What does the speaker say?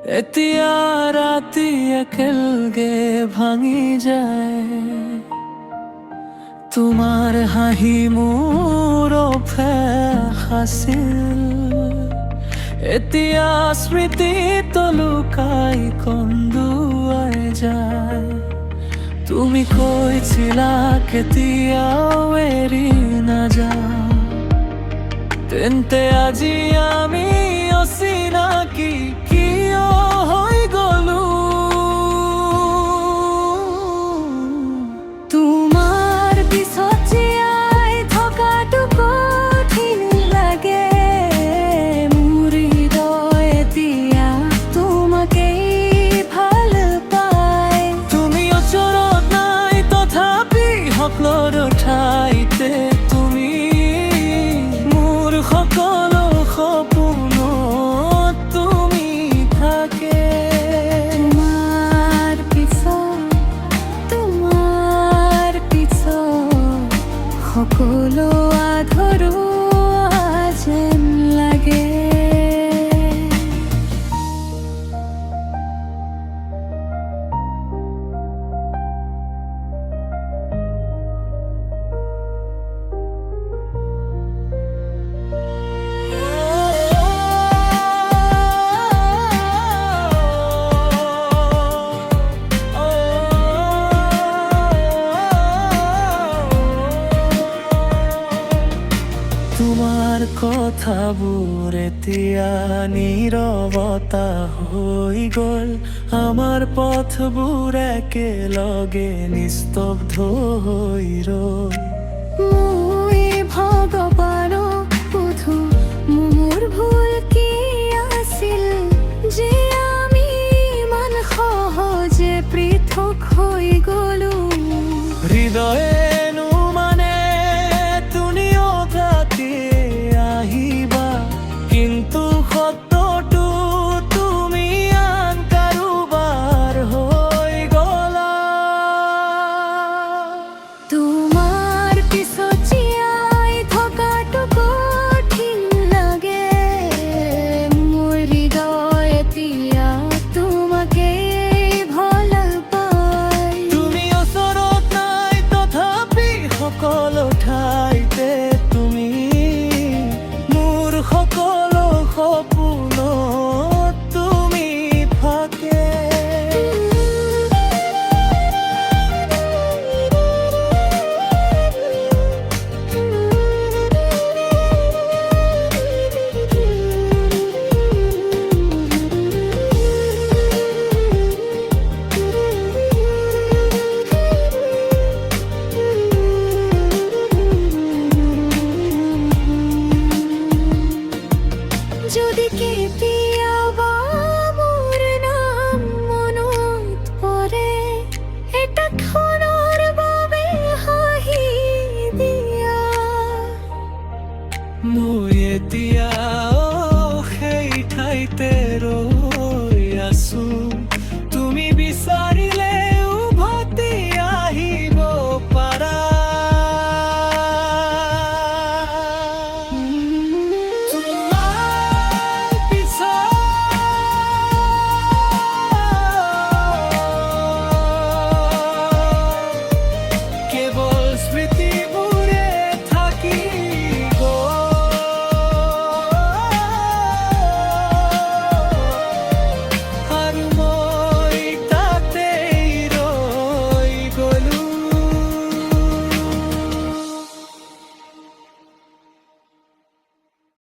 এতিয়া ৰাতি একেলগে ভাঙি যায়। তোমাৰ হাঁহি মোৰ অভ্যাস আছিল, এতিয়া স্মৃতিত লুকাই কন্দুৱাই যায়। তুমি কৈছিলা কেতিয়াও এৰি নাযাওঁ, তেন্তে আজি আমি অচিনাকি কিয় হৈ গলো? তোমাৰ পিছত জীয়াই থকাটো কঠিন লাগে, মোৰ হৃদয় এতিয়া তোমাকেই ভাল পায়। তুমি ওচৰত নাই তথাপি সকলোৰ ঠাইতে তুমি, মোৰ সকলো সপোনত তুমি থাকে। তোমাৰ পিছত সকলো আধৰুৱা যেন লাগে। তোমাৰ কথাবোৰ এতিয়া নীৰৱতা হৈ গ'ল, আমাৰ পথবোৰ একেলগে নিস্তব্ধ হৈ ৰ'ল। মই ভগৱানক সোধো মোৰ ভুল কি আছিল, যে আমি ইমান সহজে পৃথক হৈ গলো। হৃদয়ে মানে তুমিও ৰাতি আহিবা, কিন্তু সত্যটো তুমি আন কাৰোবাৰ হৈ গলা। তোমাৰ পিছত জীয়াই থকাটো কঠিন লাগে, মোৰ হৃদয় এতিয়া তোমাকেই ভাল পায়। তুমি ওচৰত নাই তথাপি সকলো ঠাইতে তুমি, মোৰ সকলো সপোনত তুমি থাকে। যদি কেতিয়াবা মোৰ নাম মনত পৰে, এটা ক্ষণৰ বাবে হাঁহি দিয়া। মই এতিয়াও সেই ঠাইতে ৰৈ আছো।